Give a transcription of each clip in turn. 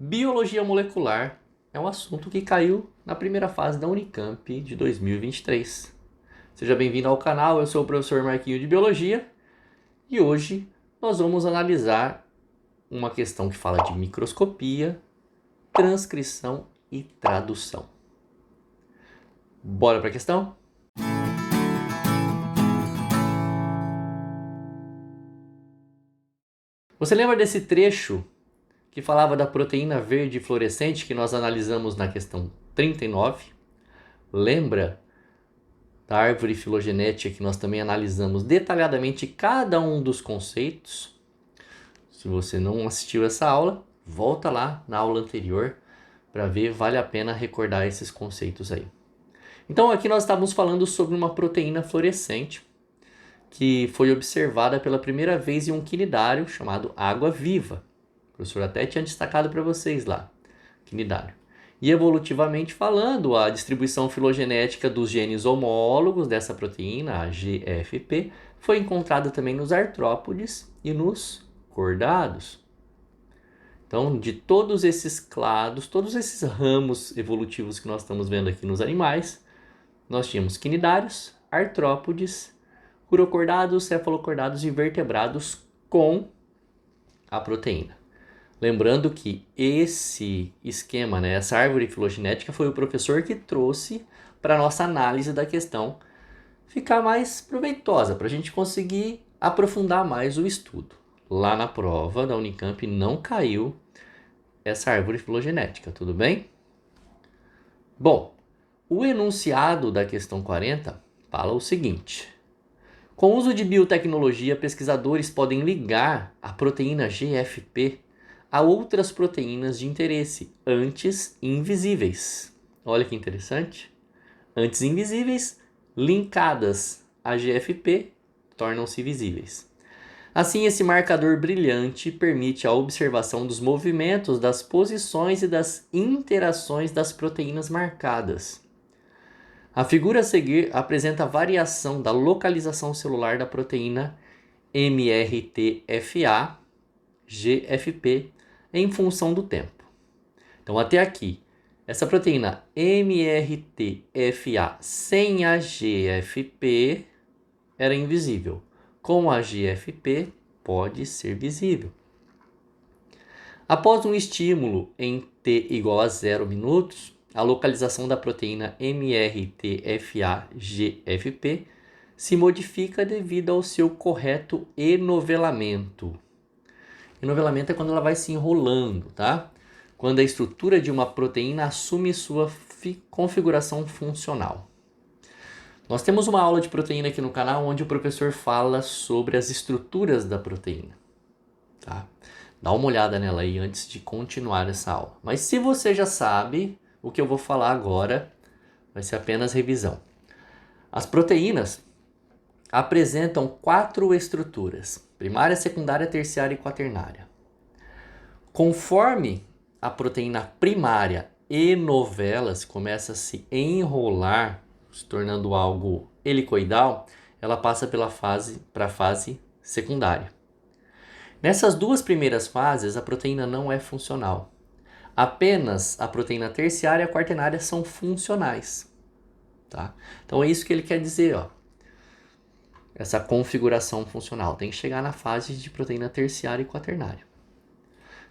Biologia molecular é um assunto que caiu na primeira fase da Unicamp de 2023. Seja bem-vindo ao canal, eu sou o professor Marquinho de Biologia e hoje nós vamos analisar uma questão que fala de microscopia, transcrição e tradução. Bora para a questão? Você lembra desse trecho que falava da proteína verde fluorescente que nós analisamos na questão 39? Lembra da árvore filogenética que nós também analisamos detalhadamente cada um dos conceitos? Se você não assistiu essa aula, volta lá na aula anterior para ver, vale a pena recordar esses conceitos aí. Então aqui nós estávamos falando sobre uma proteína fluorescente que foi observada pela primeira vez em um quinidário chamado água-viva. O professor até tinha destacado para vocês lá, quinidário. E evolutivamente falando, a distribuição filogenética dos genes homólogos dessa proteína, a GFP, foi encontrada também nos artrópodes e nos cordados. Então, de todos esses clados, todos esses ramos evolutivos que nós estamos vendo aqui nos animais, nós tínhamos quinidários, artrópodes, urocordados, cefalocordados e vertebrados com a proteína. Lembrando que esse esquema, essa árvore filogenética, foi o professor que trouxe para a nossa análise da questão ficar mais proveitosa, para a gente conseguir aprofundar mais o estudo. Lá na prova da Unicamp não caiu essa árvore filogenética, tudo bem? Bom, o enunciado da questão 40 fala o seguinte: com o uso de biotecnologia, pesquisadores podem ligar a proteína GFP a outras proteínas de interesse, antes invisíveis. Olha que interessante. Antes invisíveis, linkadas a GFP, tornam-se visíveis. Assim, esse marcador brilhante permite a observação dos movimentos, das posições e das interações das proteínas marcadas. A figura a seguir apresenta a variação da localização celular da proteína MRTFA-GFP em função do tempo. Então, até aqui, essa proteína MRTFA sem a GFP era invisível. Com a GFP, pode ser visível. Após um estímulo em T igual a 0 minutos, a localização da proteína MRTFA-GFP se modifica devido ao seu correto enovelamento. Enovelamento é quando ela vai se enrolando, tá? Quando a estrutura de uma proteína assume sua configuração funcional. Nós temos uma aula de proteína aqui no canal onde o professor fala sobre as estruturas da proteína, tá? Dá uma olhada nela aí antes de continuar essa aula. Mas se você já sabe, o que eu vou falar agora vai ser apenas revisão. As proteínas apresentam 4 estruturas: primária, secundária, terciária e quaternária. Conforme a proteína primária enovela-se, começa a se enrolar, se tornando algo helicoidal, ela passa para a fase secundária. Nessas duas primeiras fases, a proteína não é funcional. Apenas a proteína terciária e a quaternária são funcionais. Tá? Então é isso que ele quer dizer, ó. Essa configuração funcional tem que chegar na fase de proteína terciária e quaternária.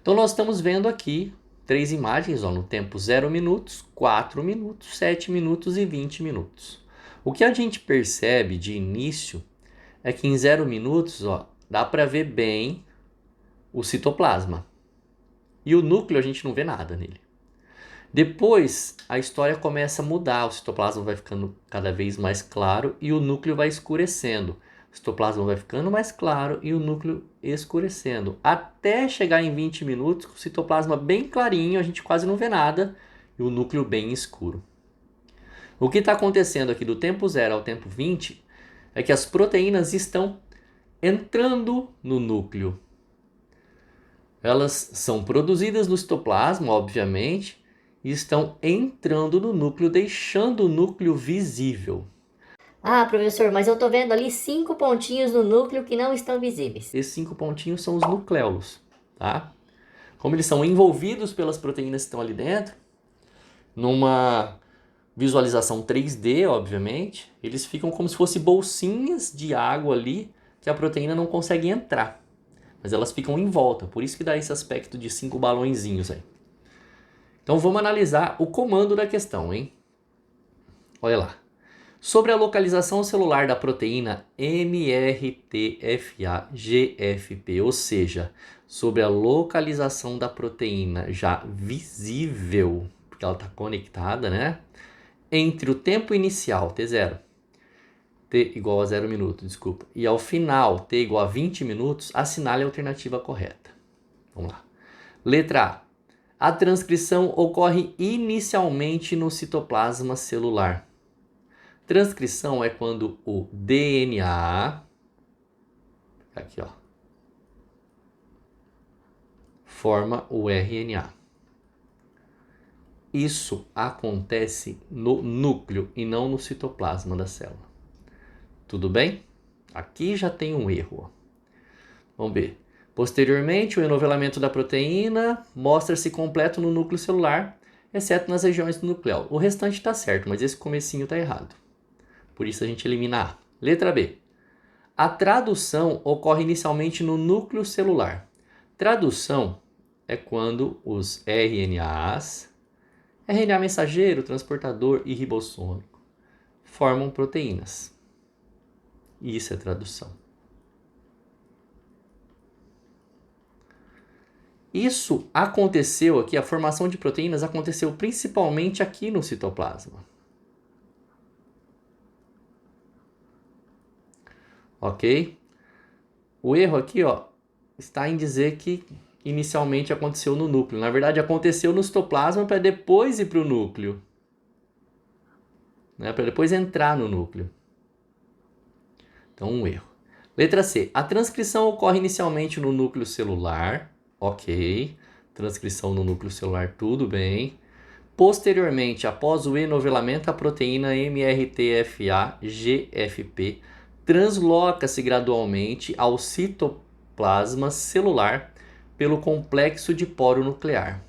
Então nós estamos vendo aqui 3 imagens, ó, no tempo 0 minutos, 4 minutos, 7 minutos e 20 minutos. O que a gente percebe de início é que em 0 minutos, ó, dá para ver bem o citoplasma. E o núcleo a gente não vê nada nele. Depois a história começa a mudar, o citoplasma vai ficando cada vez mais claro e o núcleo vai escurecendo. O citoplasma vai ficando mais claro e o núcleo escurecendo. Até chegar em 20 minutos, com o citoplasma bem clarinho, a gente quase não vê nada e o núcleo bem escuro. O que está acontecendo aqui do tempo 0 ao tempo 20 é que as proteínas estão entrando no núcleo. Elas são produzidas no citoplasma, obviamente, e estão entrando no núcleo, deixando o núcleo visível. Ah, professor, mas eu tô vendo ali 5 pontinhos no núcleo que não estão visíveis. Esses 5 pontinhos são os nucléolos, tá? Como eles são envolvidos pelas proteínas que estão ali dentro, numa visualização 3D, obviamente, eles ficam como se fossem bolsinhas de água ali que a proteína não consegue entrar. Mas elas ficam em volta, por isso que dá esse aspecto de 5 balõezinhos aí. Então vamos analisar o comando da questão, hein? Olha lá. Sobre a localização celular da proteína MRTFA-GFP, ou seja, sobre a localização da proteína já visível, porque ela está conectada, né? Entre o tempo inicial, T0, T igual a 0 minuto, desculpa, e ao final, T igual a 20 minutos, assinale a alternativa correta. Vamos lá. Letra A. A transcrição ocorre inicialmente no citoplasma celular. Transcrição é quando o DNA, aqui ó, forma o RNA. Isso acontece no núcleo e não no citoplasma da célula. Tudo bem? Aqui já tem um erro. Ó. Vamos ver. Posteriormente, o enovelamento da proteína mostra-se completo no núcleo celular, exceto nas regiões do nucleolo. O restante está certo, mas esse comecinho está errado. Por isso a gente elimina A. Letra B. A tradução ocorre inicialmente no núcleo celular. Tradução é quando os RNAs, RNA mensageiro, transportador e ribossômico, formam proteínas. Isso é tradução. Isso aconteceu aqui, a formação de proteínas aconteceu principalmente aqui no citoplasma. Ok? O erro aqui, ó, está em dizer que inicialmente aconteceu no núcleo. Na verdade, aconteceu no citoplasma para depois ir para o núcleo. Né? Para depois entrar no núcleo. Então, um erro. Letra C. A transcrição ocorre inicialmente no núcleo celular. Ok. Transcrição no núcleo celular, tudo bem. Posteriormente, após o enovelamento, a proteína MRTFA-GFP transloca-se gradualmente ao citoplasma celular pelo complexo de poro nuclear.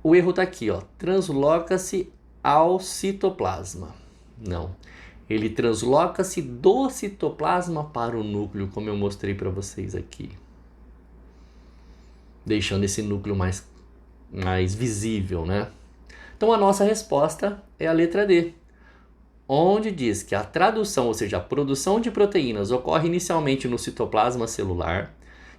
O erro está aqui, ó. Transloca-se ao citoplasma. Não. Ele transloca-se do citoplasma para o núcleo, como eu mostrei para vocês aqui. Deixando esse núcleo mais visível, né? Então a nossa resposta é a letra D, onde diz que a tradução, ou seja, a produção de proteínas, ocorre inicialmente no citoplasma celular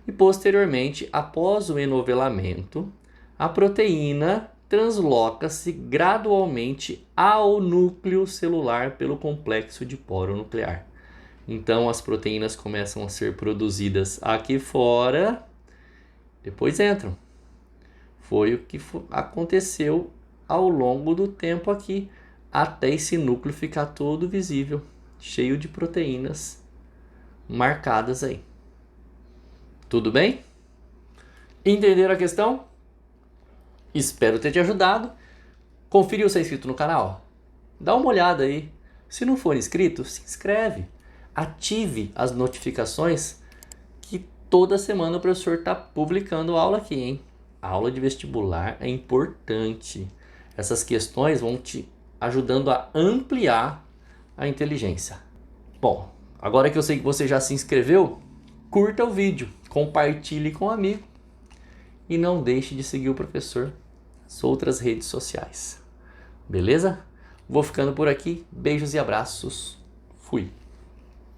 e posteriormente, após o enovelamento, a proteína transloca-se gradualmente ao núcleo celular pelo complexo de poro nuclear. Então as proteínas começam a ser produzidas aqui fora, depois entram. Foi o que aconteceu ao longo do tempo aqui, até esse núcleo ficar todo visível, cheio de proteínas marcadas aí. Tudo bem? Entenderam a questão? Espero ter te ajudado. Conferiu se é inscrito no canal? Dá uma olhada aí. Se não for inscrito, se inscreve. Ative as notificações que toda semana o professor está publicando aula aqui, hein? A aula de vestibular é importante. Essas questões vão te ajudando a ampliar a inteligência. Bom, agora que eu sei que você já se inscreveu, curta o vídeo, compartilhe com um amigo e não deixe de seguir o professor nas outras redes sociais. Beleza? Vou ficando por aqui. Beijos e abraços. Fui.